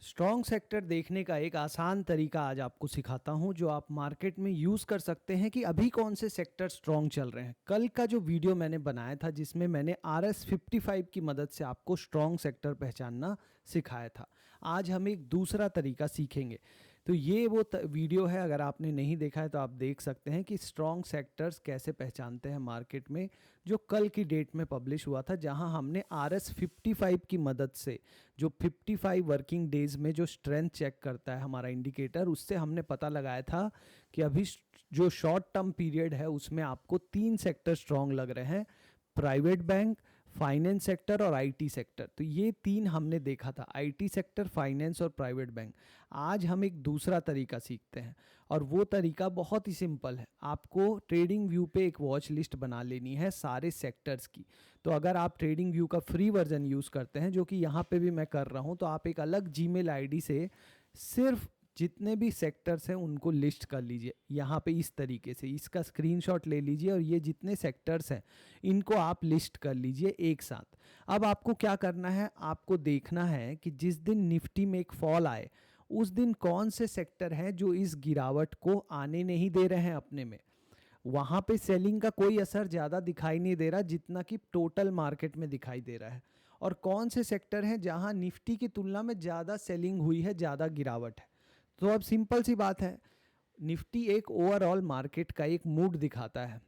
Strong sector देखने का एक आसान तरीका आज आपको सिखाता हूं जो आप मार्केट में यूज़ कर सकते हैं कि अभी कौन से सेक्टर स्ट्रॉन्ग चल रहे हैं। कल का जो वीडियो मैंने बनाया था जिसमें मैंने RS55 की मदद से आपको स्ट्रॉन्ग सेक्टर पहचानना सिखाया था, आज हम एक दूसरा तरीका सीखेंगे। तो ये वो वीडियो है, अगर आपने नहीं देखा है तो आप देख सकते हैं कि स्ट्रॉन्ग सेक्टर्स कैसे पहचानते हैं मार्केट में, जो कल की डेट में पब्लिश हुआ था, जहां हमने RS55 की मदद से, जो 55 वर्किंग डेज में जो स्ट्रेंथ चेक करता है हमारा इंडिकेटर, उससे हमने पता लगाया था कि अभी जो शॉर्ट टर्म पीरियड है उसमें आपको 3 सेक्टर स्ट्रॉन्ग लग रहे हैं: प्राइवेट बैंक, फाइनेंस सेक्टर और आईटी सेक्टर। तो ये 3 हमने देखा था, आईटी सेक्टर, फाइनेंस और प्राइवेट बैंक। आज हम एक दूसरा तरीका सीखते हैं और वो तरीका बहुत ही सिंपल है। आपको ट्रेडिंग व्यू पे एक वॉच लिस्ट बना लेनी है सारे सेक्टर्स की। तो अगर आप ट्रेडिंग व्यू का फ्री वर्जन यूज़ करते हैं, जो कि यहाँ पे भी मैं कर रहा हूँ, तो आप एक अलग जीमेल आईडी से सिर्फ जितने भी सेक्टर्स हैं उनको लिस्ट कर लीजिए यहाँ पे इस तरीके से। इसका स्क्रीनशॉट ले लीजिए और ये जितने सेक्टर्स हैं इनको आप लिस्ट कर लीजिए एक साथ। अब आपको क्या करना है, आपको देखना है कि जिस दिन निफ्टी में एक फॉल आए उस दिन कौन से सेक्टर हैं जो इस गिरावट को आने नहीं दे रहे हैं अपने में। वहाँ पे सेलिंग का कोई असर ज़्यादा दिखाई नहीं दे रहा जितना कि टोटल मार्केट में दिखाई दे रहा है। और कौन से सेक्टर हैं जहाँ निफ्टी की तुलना में ज़्यादा सेलिंग हुई है, ज़्यादा गिरावट है। तो अब सिंपल सी बात है, निफ्टी एक ओवरऑल मार्केट का एक मूड दिखाता है।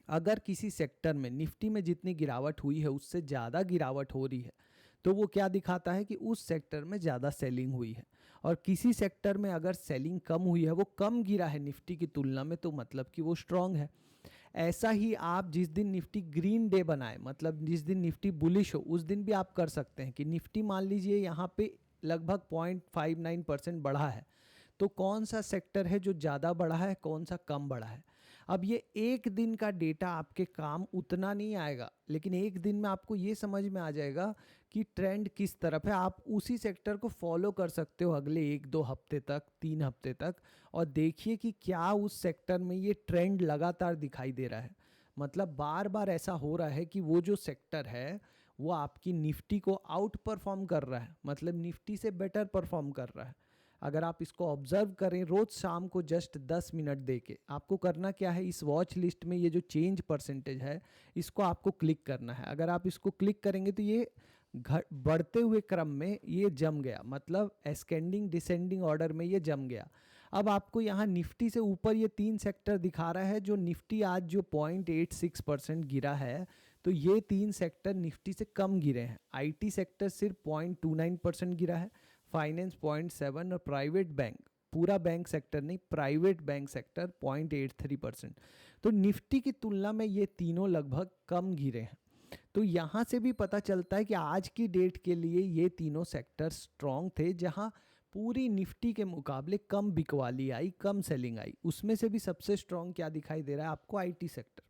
अगर किसी सेक्टर में निफ्टी में जितनी गिरावट हुई है उससे ज़्यादा गिरावट हो रही है तो वो क्या दिखाता है कि उस सेक्टर में ज़्यादा सेलिंग हुई है। और किसी सेक्टर में अगर सेलिंग कम हुई है, वो कम गिरा है निफ्टी की तुलना में, तो मतलब कि वो स्ट्रांग है। ऐसा ही आप जिस दिन निफ्टी ग्रीन डे बनाए, मतलब जिस दिन निफ्टी बुलिश हो, उस दिन भी आप कर सकते हैं कि निफ्टी मान लीजिए यहाँ पे लगभग 0.59% बढ़ा है, तो कौन सा सेक्टर है जो ज़्यादा बढ़ा है, कौन सा कम बढ़ा है। अब ये एक दिन का डेटा आपके काम उतना नहीं आएगा, लेकिन एक दिन में आपको ये समझ में आ जाएगा कि ट्रेंड किस तरफ है। आप उसी सेक्टर को फॉलो कर सकते हो अगले 1-2 हफ्ते तक, 3 हफ्ते तक, और देखिए कि क्या उस सेक्टर में ये ट्रेंड लगातार दिखाई दे रहा है। मतलब बार बार ऐसा हो रहा है कि वो जो सेक्टर है वो आपकी निफ्टी को आउट परफॉर्म कर रहा है, मतलब निफ्टी से बेटर परफॉर्म कर रहा है। अगर आप इसको ऑब्जर्व करें रोज शाम को जस्ट 10 मिनट दे के, आपको करना क्या है, इस वॉच लिस्ट में ये जो चेंज परसेंटेज है इसको आपको क्लिक करना है। अगर आप इसको क्लिक करेंगे तो ये बढ़ते हुए क्रम में ये जम गया, मतलब एस्केंडिंग डिसेंडिंग ऑर्डर में ये जम गया। अब आपको यहाँ निफ्टी से ऊपर ये 3 सेक्टर दिखा रहा है। जो निफ्टी आज जो 0.86% गिरा है, तो ये 3 सेक्टर निफ्टी से कम गिरे हैं। आईटी सेक्टर सिर्फ 0.29% गिरा है, फाइनेंस 0.7, और प्राइवेट बैंक, पूरा बैंक सेक्टर नहीं, प्राइवेट बैंक सेक्टर 0.83%। तो निफ्टी की तुलना में ये तीनों लगभग कम गिरे हैं। तो यहाँ से भी पता चलता है कि आज की डेट के लिए ये तीनों सेक्टर स्ट्रॉन्ग थे, जहाँ पूरी निफ्टी के मुकाबले कम बिकवाली आई, कम सेलिंग आई। उसमें से भी सबसे स्ट्रॉन्ग क्या दिखाई दे रहा है आपको, आईटी सेक्टर।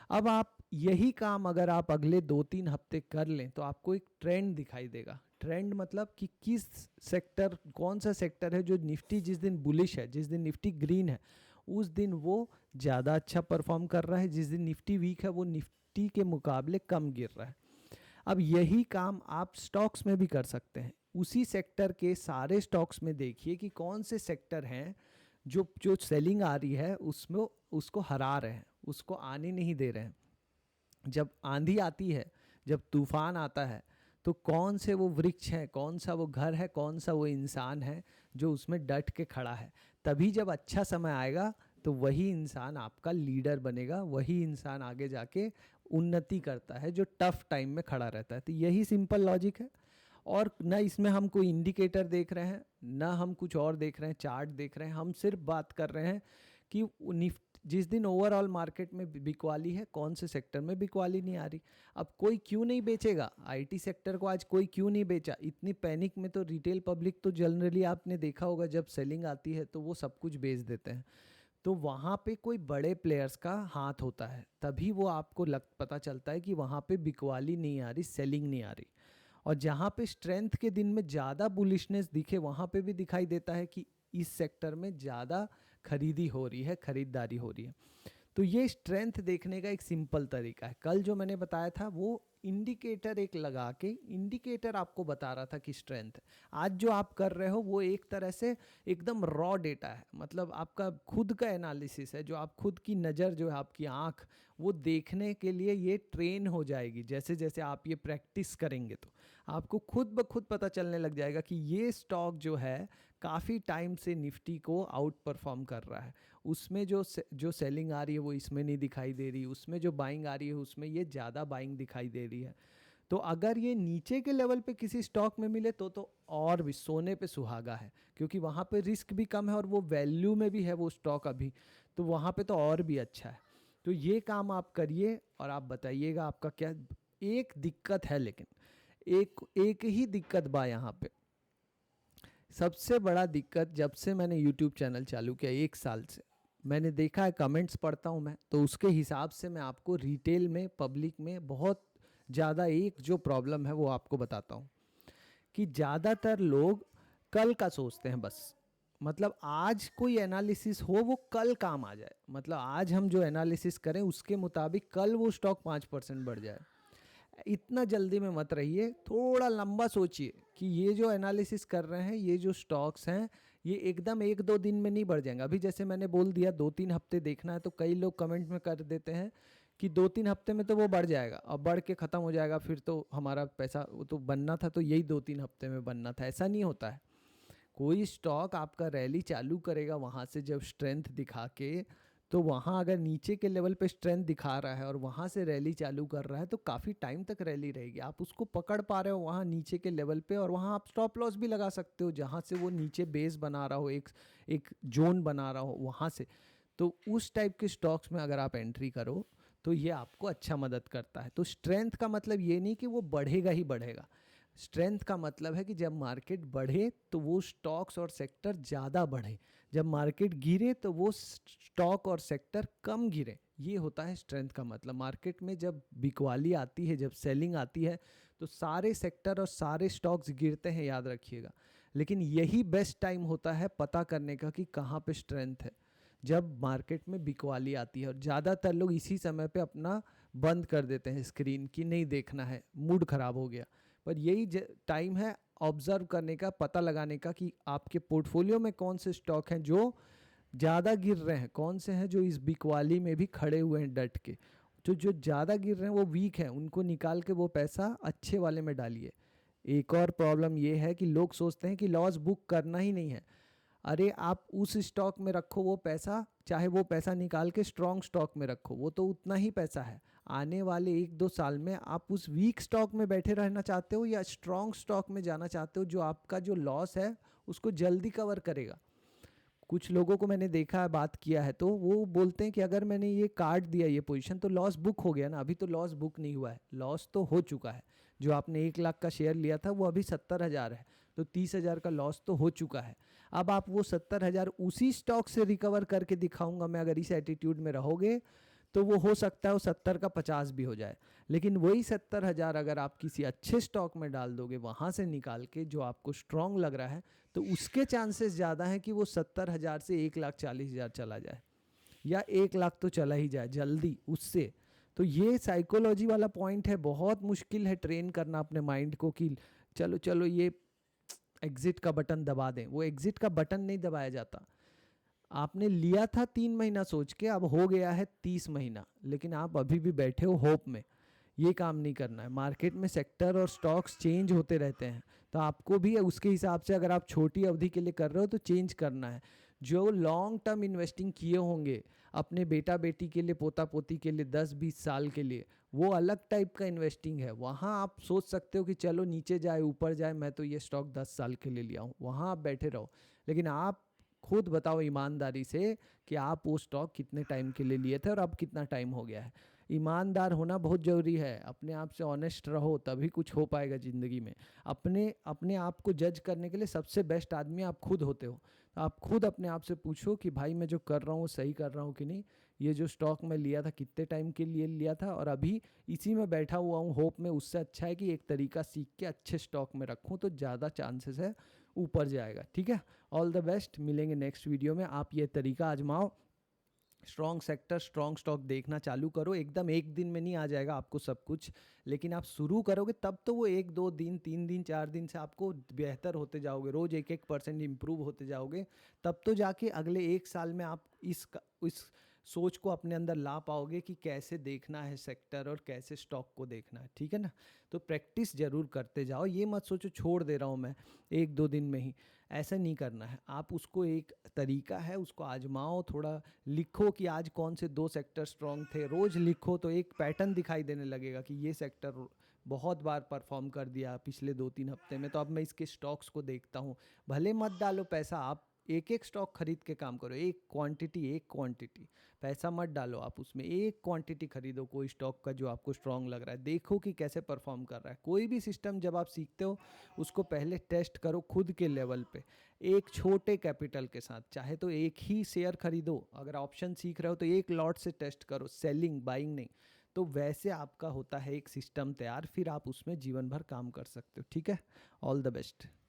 अब आप यही काम अगर आप अगले 2-3 हफ्ते कर लें तो आपको एक ट्रेंड दिखाई देगा। ट्रेंड मतलब कि किस सेक्टर, कौन सा सेक्टर है जो निफ्टी जिस दिन बुलिश है, जिस दिन निफ्टी ग्रीन है, उस दिन वो ज़्यादा अच्छा परफॉर्म कर रहा है, जिस दिन निफ्टी वीक है वो निफ्टी के मुकाबले कम गिर रहा है। अब यही काम आप स्टॉक्स में भी कर सकते हैं। उसी सेक्टर के सारे स्टॉक्स में देखिए कि कौन से सेक्टर हैं जो जो सेलिंग आ रही है उसमें उसको हरा रहे हैं, उसको आने नहीं दे रहे हैं। जब आंधी आती है, जब तूफान आता है, तो कौन से वो वृक्ष हैं, कौन सा वो घर है, कौन सा वो इंसान है जो उसमें डट के खड़ा है। तभी जब अच्छा समय आएगा तो वही इंसान आपका लीडर बनेगा, वही इंसान आगे जाके उन्नति करता है जो टफ टाइम में खड़ा रहता है। तो यही सिंपल लॉजिक है। और ना इसमें हम कोई इंडिकेटर देख रहे हैं, ना हम कुछ और देख रहे हैं, चार्ट देख रहे हैं। हम सिर्फ बात कर रहे हैं कि जिस दिन ओवरऑल मार्केट में बिकवाली है, कौन से सेक्टर में बिकवाली नहीं आ रही। अब कोई क्यों नहीं बेचेगा आईटी सेक्टर को, आज कोई क्यों नहीं बेचा। इतनी पैनिक में तो रिटेल पब्लिक तो जनरली आपने देखा होगा, जब सेलिंग आती है तो वो सब कुछ बेच देते हैं। तो वहाँ पे कोई बड़े प्लेयर्स का हाथ होता है, तभी वो आपको पता चलता है कि वहाँ पे बिकवाली नहीं आ रही, सेलिंग नहीं आ रही। और जहाँ पे स्ट्रेंथ के दिन में ज़्यादा बुलिशनेस दिखे, वहाँ पे भी दिखाई देता है कि इस सेक्टर में ज़्यादा खरीदी हो रही है, खरीदारी हो रही है। तो ये स्ट्रेंथ देखने का एक सिंपल तरीका है। कल जो मैंने बताया था वो इंडिकेटर एक लगा के, इंडिकेटर आपको बता रहा था कि स्ट्रेंथ है। आज जो आप कर रहे हो वो एक तरह से एकदम रॉ डेटा है, मतलब आपका खुद का एनालिसिस है, जो आप खुद की नज़र जो है, आपकी आँख वो देखने के लिए ये ट्रेन हो जाएगी। जैसे जैसे आप ये प्रैक्टिस करेंगे तो आपको खुद ब खुद पता चलने लग जाएगा कि ये स्टॉक जो है काफ़ी टाइम से निफ्टी को आउट परफॉर्म कर रहा है। उसमें जो सेलिंग आ रही है वो इसमें नहीं दिखाई दे रही, उसमें जो बाइंग आ रही है उसमें ये ज़्यादा बाइंग दिखाई दे रही है। तो अगर ये नीचे के लेवल पे किसी स्टॉक में मिले तो और भी सोने पे सुहागा है, क्योंकि वहाँ पे रिस्क भी कम है और वो वैल्यू में भी है वो स्टॉक अभी, तो वहाँ पे तो और भी अच्छा है। तो ये काम आप करिए और आप बताइएगा आपका क्या। एक दिक्कत है, लेकिन एक ही दिक्कत बा यहाँ पे। सबसे बड़ा दिक्कत, जब से मैंने यूट्यूब चैनल चालू किया 1 साल से, मैंने देखा है, कमेंट्स पढ़ता हूँ मैं, तो उसके हिसाब से मैं आपको रिटेल में, पब्लिक में बहुत ज़्यादा एक जो प्रॉब्लम है वो आपको बताता हूँ कि ज़्यादातर लोग कल का सोचते हैं बस। मतलब आज कोई एनालिसिस हो वो कल काम आ जाए, मतलब आज हम जो एनालिसिस करें उसके मुताबिक कल वो स्टॉक 5% बढ़ जाए। इतना जल्दी में मत रहिए, थोड़ा लंबा सोचिए कि ये जो एनालिसिस कर रहे हैं, ये जो स्टॉक्स हैं, ये एकदम 1-2 दिन में नहीं बढ़ जाएंगे। अभी जैसे मैंने बोल दिया 2-3 हफ्ते देखना है, तो कई लोग कमेंट में कर देते हैं कि 2-3 हफ्ते में तो वो बढ़ जाएगा और बढ़ के ख़त्म हो जाएगा, फिर तो हमारा पैसा वो तो बनना था तो यही 2-3 हफ्ते में बनना था। ऐसा नहीं होता है। कोई स्टॉक आपका रैली चालू करेगा वहाँ से जब स्ट्रेंथ दिखा के, तो वहाँ अगर नीचे के लेवल पे स्ट्रेंथ दिखा रहा है और वहाँ से रैली चालू कर रहा है तो काफ़ी टाइम तक रैली रहेगी। आप उसको पकड़ पा रहे हो वहाँ नीचे के लेवल पे, और वहाँ आप स्टॉप लॉस भी लगा सकते हो जहाँ से वो नीचे बेस बना रहा हो, एक जोन बना रहा हो वहाँ से। तो उस टाइप के स्टॉक्स में अगर आप एंट्री करो तो ये आपको अच्छा मदद करता है। तो स्ट्रेंथ का मतलब ये नहीं कि वो बढ़ेगा ही बढ़ेगा। स्ट्रेंथ का मतलब है कि जब मार्केट बढ़े तो वो स्टॉक्स और सेक्टर ज़्यादा बढ़े, जब मार्केट गिरे तो वो स्टॉक और सेक्टर कम गिरे। ये होता है स्ट्रेंथ का मतलब। मार्केट में जब बिकवाली आती है, जब सेलिंग आती है, तो सारे सेक्टर और सारे स्टॉक्स गिरते हैं, याद रखिएगा। लेकिन यही बेस्ट टाइम होता है पता करने का कि कहाँ पे स्ट्रेंथ है, जब मार्केट में बिकवाली आती है। और ज़्यादातर लोग इसी समय पे अपना बंद कर देते हैं स्क्रीन की, नहीं देखना है, मूड ख़राब हो गया। पर यही टाइम है ऑब्जर्व करने का, पता लगाने का कि आपके पोर्टफोलियो में कौन से स्टॉक हैं जो ज़्यादा गिर रहे हैं, कौन से हैं जो इस बिकवाली में भी खड़े हुए हैं डट के। तो जो ज़्यादा गिर रहे हैं वो वीक हैं, उनको निकाल के वो पैसा अच्छे वाले में डालिए। एक और प्रॉब्लम ये है कि लोग सोचते हैं कि लॉस बुक करना ही नहीं है। अरे आप उस स्टॉक में रखो वो पैसा, चाहे वो पैसा निकाल के स्ट्रॉन्ग स्टॉक में रखो, वो तो उतना ही पैसा है। आने वाले 1-2 साल में आप उस वीक स्टॉक में बैठे रहना चाहते हो या स्ट्रॉन्ग स्टॉक में जाना चाहते हो जो आपका जो लॉस है उसको जल्दी कवर करेगा। कुछ लोगों को मैंने देखा है, बात किया है, तो वो बोलते हैं कि अगर मैंने ये काट दिया ये पोजीशन तो लॉस बुक हो गया ना। अभी तो लॉस बुक नहीं हुआ है, लॉस तो हो चुका है। जो आपने 1 लाख का शेयर लिया था वो अभी 70,000 है, तो 30,000 का लॉस तो हो चुका है। अब आप वो 70,000 उसी स्टॉक से रिकवर करके दिखाऊंगा मैं, अगर इस एटीट्यूड में रहोगे तो वो हो सकता है वो 70 का 50 भी हो जाए। लेकिन वही 70,000 अगर आप किसी अच्छे स्टॉक में डाल दोगे वहाँ से निकाल के, जो आपको स्ट्रॉन्ग लग रहा है, तो उसके चांसेस ज़्यादा हैं कि वो 70,000 से 1,40,000 चला जाए, या 1 लाख तो चला ही जाए जल्दी उससे। तो ये साइकोलॉजी वाला पॉइंट है, बहुत मुश्किल है ट्रेन करना अपने माइंड को कि चलो चलो ये एग्जिट का बटन दबा दें। वो एग्जिट का बटन नहीं दबाया जाता। आपने लिया था 3 महीना सोच के, अब हो गया है 30 महीना, लेकिन आप अभी भी बैठे हो होप में। ये काम नहीं करना है। मार्केट में सेक्टर और स्टॉक्स चेंज होते रहते हैं, तो आपको भी उसके हिसाब से, अगर आप छोटी अवधि के लिए कर रहे हो तो चेंज करना है। जो लॉन्ग टर्म इन्वेस्टिंग किए होंगे अपने बेटा बेटी के लिए, पोता पोती के लिए 10-20 साल के लिए, वो अलग टाइप का इन्वेस्टिंग है। वहाँ आप सोच सकते हो कि चलो नीचे जाए ऊपर जाए, मैं तो ये स्टॉक 10 साल के लिए लिया हूँ, वहाँ आप बैठे रहो। लेकिन आप खुद बताओ ईमानदारी से कि आप वो स्टॉक कितने टाइम के लिए लिए थे और अब कितना टाइम हो गया है। ईमानदार होना बहुत ज़रूरी है। अपने आप से ऑनेस्ट रहो, तभी कुछ हो पाएगा ज़िंदगी में। अपने अपने आप को जज करने के लिए सबसे बेस्ट आदमी आप खुद होते हो। तो आप खुद अपने आप से पूछो कि भाई मैं जो कर रहा हूँ सही कर रहा हूँ कि नहीं। ये जो स्टॉक मैं लिया था कितने टाइम के लिए लिया था, और अभी इसी में बैठा हुआ हूँ होप में। उससे अच्छा है कि एक तरीका सीख के अच्छे स्टॉक में रखूँ, तो ज़्यादा चांसेस है ऊपर जाएगा। ठीक है, ऑल द बेस्ट, मिलेंगे नेक्स्ट वीडियो में। आप ये तरीका आजमाओ, स्ट्रॉन्ग सेक्टर, स्ट्रॉन्ग स्टॉक देखना चालू करो। एकदम एक दिन में नहीं आ जाएगा आपको सब कुछ, लेकिन आप शुरू करोगे तब तो वो 1 2 दिन 3 दिन 4 दिन से आपको बेहतर होते जाओगे, रोज 1 1% इम्प्रूव होते जाओगे। तब तो जाके अगले 1 साल में आप इस सोच को अपने अंदर ला पाओगे कि कैसे देखना है सेक्टर और कैसे स्टॉक को देखना है, ठीक है ना। तो प्रैक्टिस जरूर करते जाओ, ये मत सोचो छोड़ दे रहा हूँ मैं 1 2 दिन में ही, ऐसा नहीं करना है। आप उसको, एक तरीका है उसको आजमाओ, थोड़ा लिखो कि आज कौन से 2 सेक्टर स्ट्रांग थे, रोज लिखो तो एक पैटर्न दिखाई देने लगेगा कि ये सेक्टर बहुत बार परफॉर्म कर दिया पिछले 2 3 हफ्ते में, तो अब मैं इसके स्टॉक्स को देखता हूँ। भले मत डालो पैसा, आप एक एक स्टॉक खरीद के काम करो, एक क्वांटिटी पैसा मत डालो आप उसमें, एक क्वांटिटी खरीदो कोई स्टॉक का जो आपको स्ट्रांग लग रहा है, देखो कि कैसे परफॉर्म कर रहा है। कोई भी सिस्टम जब आप सीखते हो उसको पहले टेस्ट करो खुद के लेवल पे, एक छोटे कैपिटल के साथ। चाहे तो एक ही शेयर खरीदो, अगर ऑप्शन सीख रहे हो तो एक लॉट से टेस्ट करो, सेलिंग बाइंग नहीं। तो वैसे आपका होता है एक सिस्टम तैयार, फिर आप उसमें जीवन भर काम कर सकते हो, ठीक है। All the best.